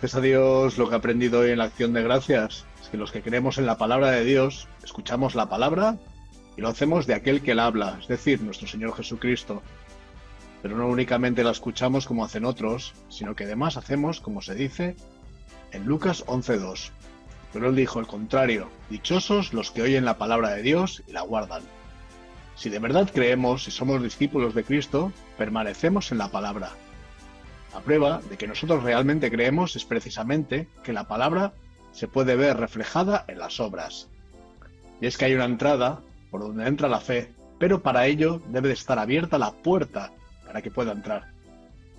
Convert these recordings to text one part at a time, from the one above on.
Gracias a Dios, lo que he aprendido hoy en la acción de gracias es que los que creemos en la palabra de Dios, escuchamos la palabra y lo hacemos de aquel que la habla, es decir, nuestro Señor Jesucristo. Pero no únicamente la escuchamos como hacen otros, sino que además hacemos como se dice en Lucas 11:2. Pero él dijo el contrario: dichosos los que oyen la palabra de Dios y la guardan. Si de verdad creemos y somos discípulos de Cristo, permanecemos en la palabra. La prueba de que nosotros realmente creemos es precisamente que la palabra se puede ver reflejada en las obras. Y es que hay una entrada por donde entra la fe, pero para ello debe de estar abierta la puerta para que pueda entrar.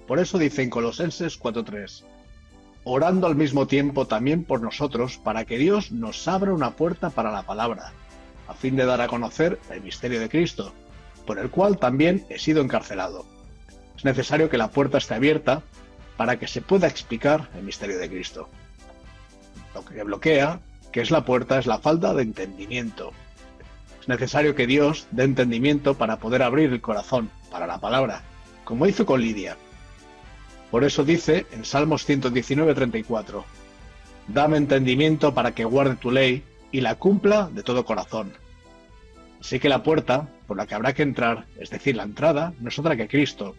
Por eso dice en Colosenses 4:3, orando al mismo tiempo también por nosotros, para que Dios nos abra una puerta para la palabra, a fin de dar a conocer el misterio de Cristo, por el cual también he sido encarcelado. Es necesario que la puerta esté abierta para que se pueda explicar el misterio de Cristo. Lo que bloquea, que es la puerta, es la falta de entendimiento. Es necesario que Dios dé entendimiento para poder abrir el corazón para la palabra, como hizo con Lidia. Por eso dice en Salmos 119:34, dame entendimiento para que guarde tu ley y la cumpla de todo corazón. Así que la puerta por la que habrá que entrar, es decir, la entrada, no es otra que Cristo,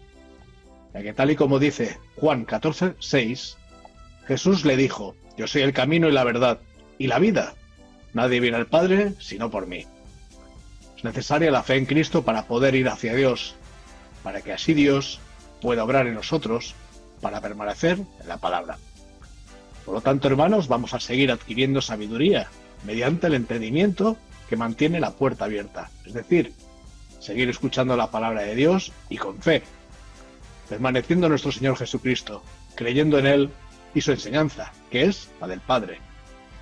ya que tal y como dice Juan 14:6, Jesús le dijo, yo soy el camino y la verdad y la vida. Nadie viene al Padre sino por mí. Es necesaria la fe en Cristo para poder ir hacia Dios, para que así Dios pueda obrar en nosotros para permanecer en la palabra. Por lo tanto, hermanos, vamos a seguir adquiriendo sabiduría mediante el entendimiento que mantiene la puerta abierta, es decir, seguir escuchando la palabra de Dios y con fe, permaneciendo en nuestro Señor Jesucristo, creyendo en Él y su enseñanza, que es la del Padre.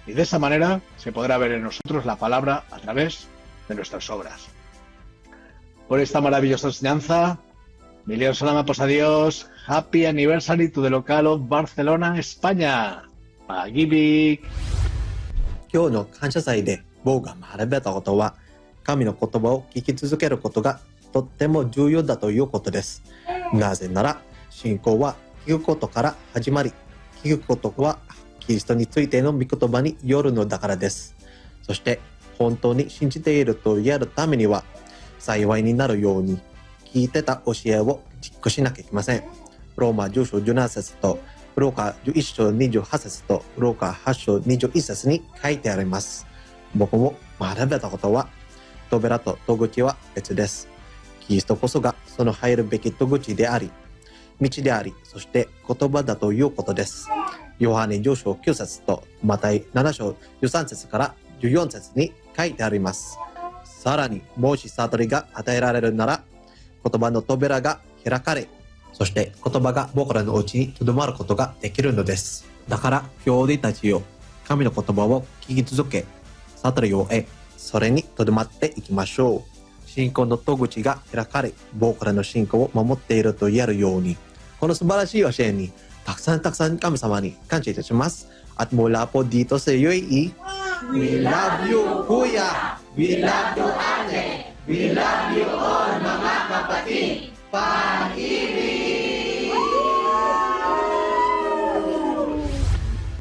Y de esa manera se podrá ver en nosotros la palabra a través de nuestras obras. Por esta maravillosa enseñanza, Milion Salamapos a Dios, Happy Anniversary to the Local of Barcelona, España. Magibik. 今日の感謝祭で僕が学べたことは、神の言葉を聞き続けることがとっても重要だということです。なぜなら、信仰は聞くことから始まり、聞くことはキリストについての御言葉によるのだからです。そして、本当に信じていると言えるためには、幸いになるように、聞いてた教えを実行しなきゃいけません。ローマ10章17節と、ローカ11章28節と、ローカ8章21節に書いてあります。僕も学べたことは、扉と戸口は別です。キリストこそがその入るべき戸口であり、道であり、そして言葉だということです。ヨハネ10章9節とマタイ7章13節から14節に書いてあります。さらに、もし悟りが与えられるなら、言葉の扉が開かれ、そして言葉が僕らのうちに留まることができるのです。だから、兄弟たちよ、神の言葉を聞き続け、悟りを得、それに留まっていきましょう。信仰の戸口が開かれ、僕らの信仰を守っていると言えるように、この素晴らしい教えに、たくさん神様に感謝いたします。At mula po dito sa UAE, We love you, Kuya! We love you, Ate! We love you all, mga kapatid! Pag-ibig!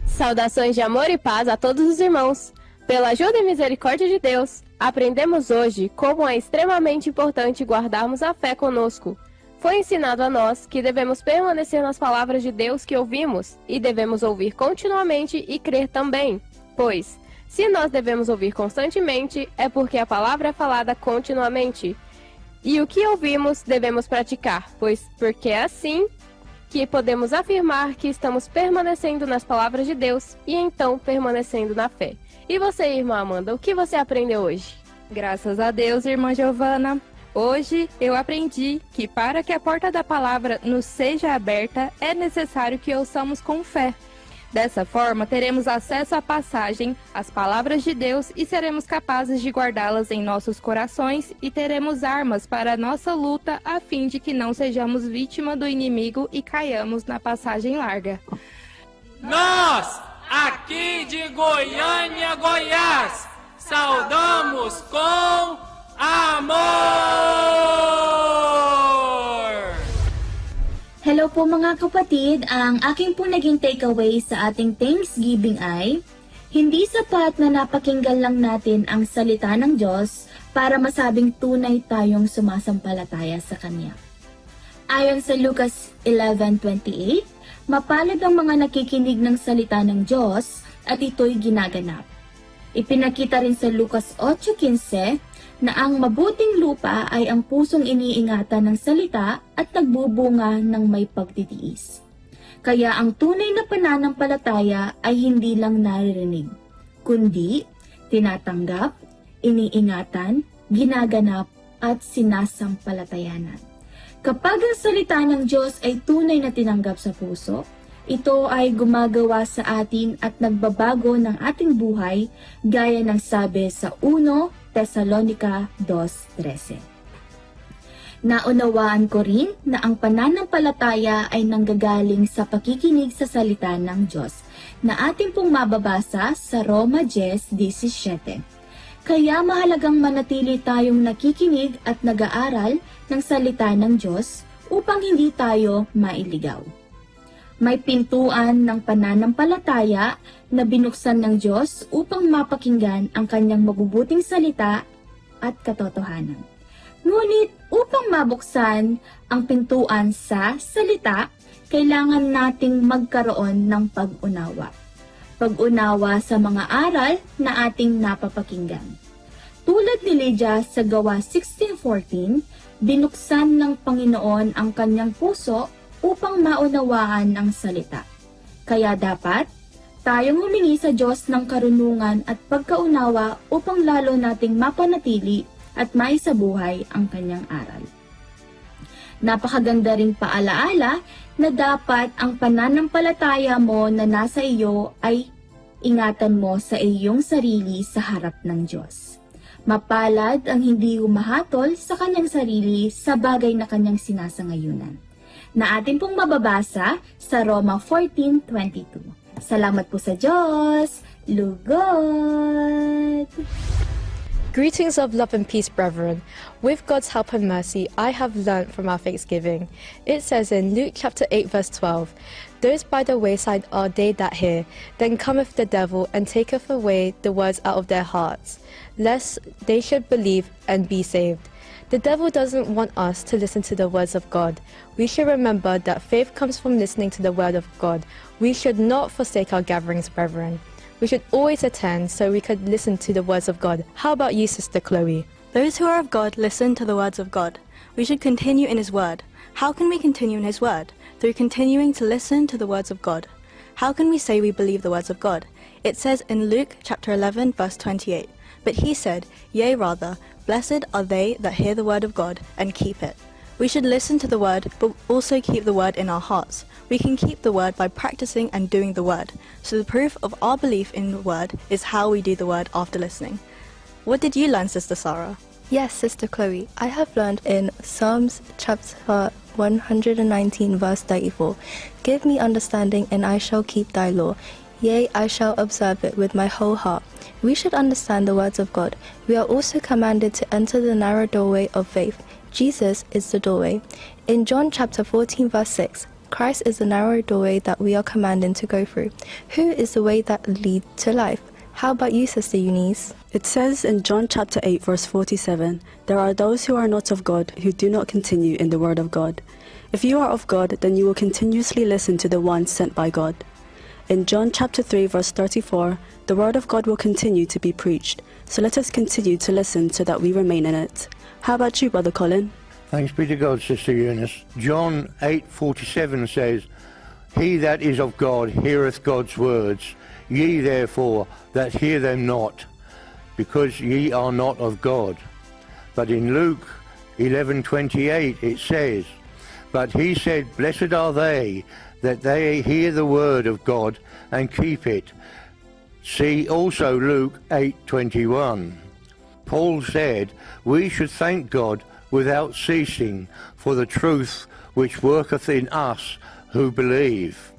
Saudações de amor e paz a todos os irmãos. Pela ajuda e misericórdia de Deus, aprendemos hoje como é extremamente importante guardarmos a fé conosco. Foi ensinado a nós que devemos permanecer nas palavras de Deus que ouvimos e devemos ouvir continuamente e crer também, pois, se nós devemos ouvir constantemente, é porque a palavra é falada continuamente. E o que ouvimos devemos praticar, pois porque é assim que podemos afirmar que estamos permanecendo nas palavras de Deus e então permanecendo na fé. E você, irmã Amanda, o que você aprendeu hoje? Graças a Deus, irmã Giovana. Hoje eu aprendi que para que a porta da palavra nos seja aberta, é necessário que ouçamos com fé. Dessa forma, teremos acesso à passagem, às palavras de Deus e seremos capazes de guardá-las em nossos corações e teremos armas para a nossa luta a fim de que não sejamos vítima do inimigo e caiamos na passagem larga. Nós, aqui de Goiânia, Goiás, saudamos com amor! Hello po mga kapatid, ang aking po naging takeaway sa ating Thanksgiving ay, hindi sapat na napakinggan lang natin ang salita ng Diyos para masabing tunay tayong sumasampalataya sa Kanya. Ayon sa Lucas 11:28, mapalad ang mga nakikinig ng salita ng Diyos at ito'y ginaganap. Ipinakita rin sa Lucas 8:15 na ang mabuting lupa ay ang pusong iniingatan ng salita at nagbubunga ng may pagtitiis. Kaya ang tunay na pananampalataya ay hindi lang naririnig, kundi tinatanggap, iniingatan, ginaganap at sinasampalatayanan. Kapag ang salita ng Diyos ay tunay na tinanggap sa puso, ito ay gumagawa sa atin at nagbabago ng ating buhay gaya ng sabi sa 1 Tesalonica 2:13. Naunawaan ko rin na ang pananampalataya ay nanggagaling sa pakikinig sa salita ng Diyos na ating pong mababasa sa Roma 10:17. Kaya mahalagang manatili tayong nakikinig at nag-aaral ng salita ng Diyos upang hindi tayo mailigaw. May pintuan ng pananampalataya na binuksan ng Diyos upang mapakinggan ang kanyang mabubuting salita at katotohanan. Ngunit upang mabuksan ang pintuan sa salita, kailangan nating magkaroon ng pag-unawa. Pag-unawa sa mga aral na ating napapakinggan. Tulad ni Lydia sa Gawa 16:14, binuksan ng Panginoon ang kanyang puso upang maunawaan ang salita. Kaya dapat tayong humingi sa Diyos ng karunungan at pagkaunawa upang lalo nating mapanatili at maisabuhay ang kanyang aral. Napakaganda ring paalaala na dapat ang pananampalataya mo na nasa iyo ay ingatan mo sa iyong sarili sa harap ng Diyos. Mapalad ang hindi humahatol sa kanyang sarili sa bagay na kanyang sinasangayunan, na atin pong mababasa sa Roma 14:22. Salamat po sa Diyos! Lugod! Greetings of love and peace, brethren. With God's help and mercy, I have learnt from our Thanksgiving. It says in Luke chapter 8 verse 12, "Those by the wayside are they that hear, then cometh the devil and taketh away the words out of their hearts, lest they should believe and be saved." The devil doesn't want us to listen to the words of God. We should remember that faith comes from listening to the word of God. We should not forsake our gatherings, brethren. We should always attend so we could listen to the words of God. How about you, Sister Chloe? Those who are of God listen to the words of God. We should continue in His word. How can we continue in His word? Through continuing to listen to the words of God. How can we say we believe the words of God? It says in Luke chapter 11 verse 28, "But he said, Yea rather, blessed are they that hear the word of God and keep it." We should listen to the word, but also keep the word in our hearts. We can keep the word by practicing and doing the word. So the proof of our belief in the word is how we do the word after listening. What did you learn, Sister Sarah? Yes, Sister Chloe, I have learned in Psalms chapter 119 verse 34, "Give me understanding and I shall keep thy law. Yea, I shall observe it with my whole heart." We should understand the words of God. We are also commanded to enter the narrow doorway of faith. Jesus is the doorway. In John chapter 14 verse 6, Christ is the narrow doorway that we are commanded to go through. Who is the way that leads to life? How about you, Sister Eunice? It says in John chapter 8 verse 47, "There are those who are not of God who do not continue in the word of God." If you are of God, then you will continuously listen to the one sent by God. In John chapter 3 verse 34, "The word of God will continue to be preached." So let us continue to listen so that we remain in it. How about you, Brother Colin? Thanks be to God, Sister Eunice. John 8:47 says, "He that is of God heareth God's words. Ye therefore that hear them not, because ye are not of God." But in Luke 11:28 it says, "But he said, Blessed are they that they hear the word of God and keep it." See also Luke 8:21. Paul said, "We should thank God without ceasing for the truth which worketh in us who believe."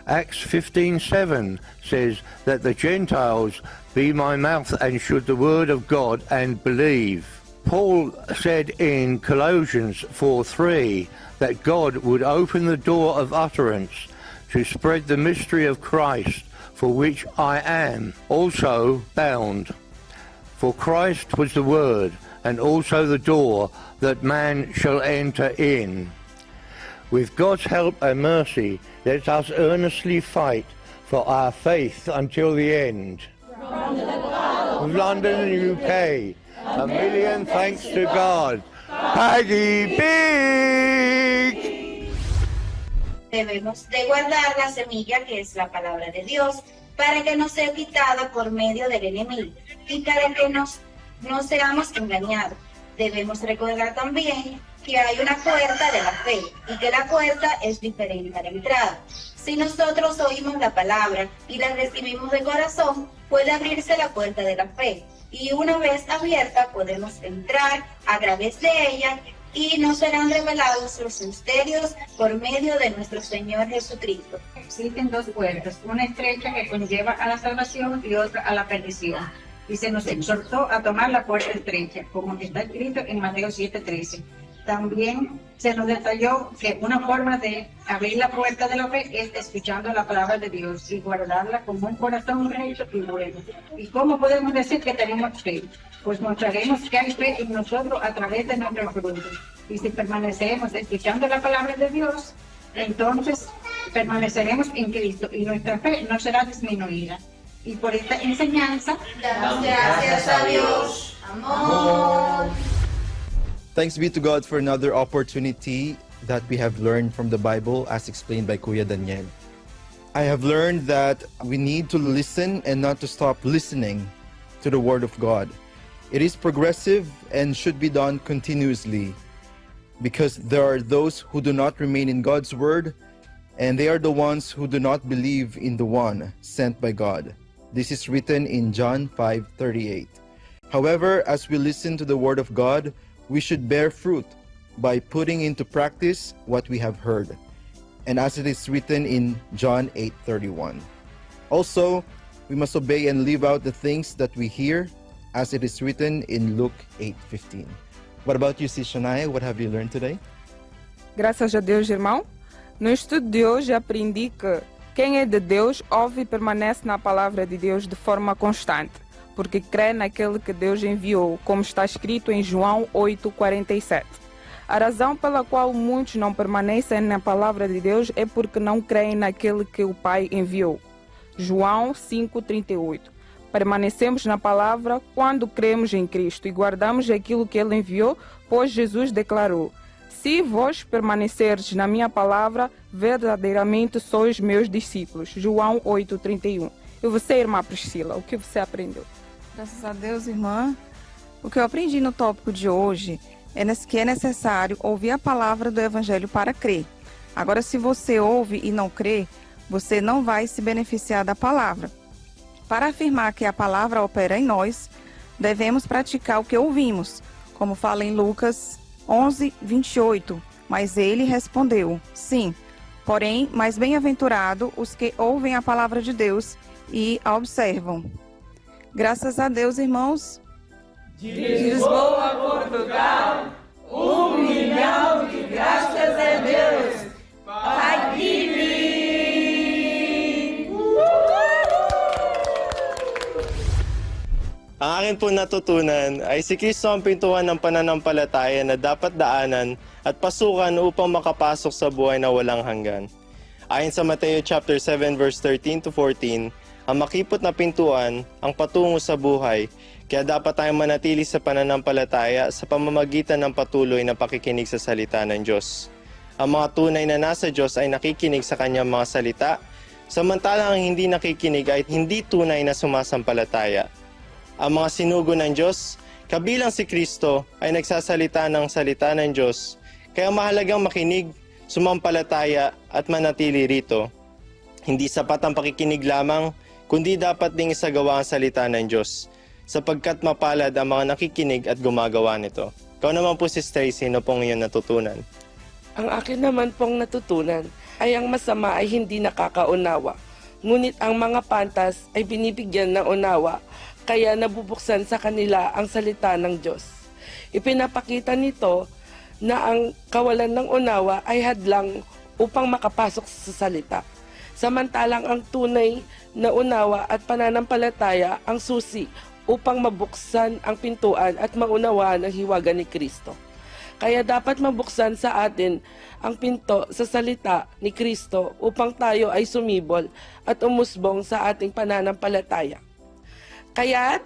Acts 15:7 says that the Gentiles be my mouth and should the word of God and believe. Paul said in Colossians 4:3 that God would open the door of utterance to spread the mystery of Christ, for which I am also bound. For Christ was the word, and also the door that man shall enter in. With God's help and mercy, let us earnestly fight for our faith until the end. From London, UK, a million thanks to God. Peggy Big! Debemos de guardar la semilla que es la palabra de Dios para que no sea quitada por medio del enemigo y para que no seamos engañados. Debemos recordar también que hay una puerta de la fe y que la puerta es diferente a la entrada. Si nosotros oímos la palabra y la recibimos de corazón, puede abrirse la puerta de la fe y una vez abierta podemos entrar a través de ella y nos serán revelados los misterios por medio de nuestro Señor Jesucristo. Existen dos puertas, una estrecha que conlleva a la salvación y otra a la perdición. Y se nos exhortó a tomar la puerta estrecha, como está escrito en Mateo 7:13. También se nos detalló que una forma de abrir la puerta de la fe es escuchando la palabra de Dios y guardarla con un corazón recto y bueno. ¿Y cómo podemos decir que tenemos fe? Pues mostraremos que hay fe en nosotros a través de nuestros frutos. Y si permanecemos escuchando la palabra de Dios, entonces permaneceremos en Cristo y nuestra fe no será disminuida. Y por esta enseñanza, damos gracias a Dios. Amor. Thanks be to God for another opportunity that we have learned from the Bible as explained by Kuya Daniel. I have learned that we need to listen and not to stop listening to the Word of God. It is progressive and should be done continuously because there are those who do not remain in God's Word and they are the ones who do not believe in the one sent by God. This is written in John 5:38. However, as we listen to the Word of God, we should bear fruit by putting into practice what we have heard. And as it is written in John 8:31. Also, we must obey and live out the things that we hear as it is written in Luke 8:15. What about you, Sis Shania? What have you learned today? Graças a Deus, irmão. No estudo de hoje aprendi que quem é de Deus ouve e permanece na palavra de Deus de forma constante, porque crê naquele que Deus enviou, como está escrito em João 8:47. A razão pela qual muitos não permanecem na palavra de Deus é porque não creem naquele que o Pai enviou. João 5:38. Permanecemos na palavra quando cremos em Cristo e guardamos aquilo que Ele enviou, pois Jesus declarou: se vós permanecerdes na minha palavra, verdadeiramente sois meus discípulos. João 8:31. E você, irmã Priscila, o que você aprendeu? Graças a Deus, irmã. O que eu aprendi no tópico de hoje é que é necessário ouvir a palavra do Evangelho para crer. Agora, se você ouve e não crê, você não vai se beneficiar da palavra. Para afirmar que a palavra opera em nós, devemos praticar o que ouvimos, como fala em Lucas 11:28. Mas ele respondeu: sim, porém, mais bem-aventurado os que ouvem a palavra de Deus e a observam. Graças a Deus, irmãos. De Lisboa a Portugal, 1 milhão de graças a Deus. Pagili! Ang akin po natutunan ay si Kristo ang pintuan ng pananampalataya na dapat daanan at pasukan upang makapasok sa buhay na walang hanggan. Ayon sa Mateo chapter 7 verse 13 to 14, ang makipot na pintuan ang patungo sa buhay, kaya dapat tayong manatili sa pananampalataya sa pamamagitan ng patuloy na pakikinig sa salita ng Diyos. Ang mga tunay na nasa Diyos ay nakikinig sa kanyang mga salita, samantalang ang hindi nakikinig ay hindi tunay na sumasampalataya. Ang mga sinugo ng Diyos, kabilang si Kristo, ay nagsasalita ng salita ng Diyos, kaya mahalagang makinig, sumampalataya at manatili rito. Hindi sapat ang pakikinig lamang, kundi dapat ding isagawa ang salita ng Diyos, sapagkat mapalad ang mga nakikinig at gumagawa nito. Ikaw naman po, Sis Tracy, ano pong iyong natutunan? Ang akin naman pong natutunan ay ang masama ay hindi nakakaunawa, ngunit ang mga pantas ay binibigyan ng unawa, kaya nabubuksan sa kanila ang salita ng Diyos. Ipinapakita nito na ang kawalan ng unawa ay hadlang upang makapasok sa salita. Samantalang ang tunay na unawa at pananampalataya ang susi upang mabuksan ang pintuan at maunawaan ang hiwaga ni Kristo. Kaya dapat mabuksan sa atin ang pinto sa salita ni Kristo upang tayo ay sumibol at umusbong sa ating pananampalataya. Kaya't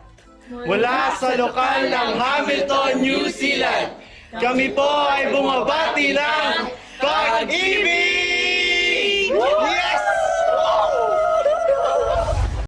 mula sa lokal ng Hamilton, New Zealand, kami po ay bumabati ng pag-ibig!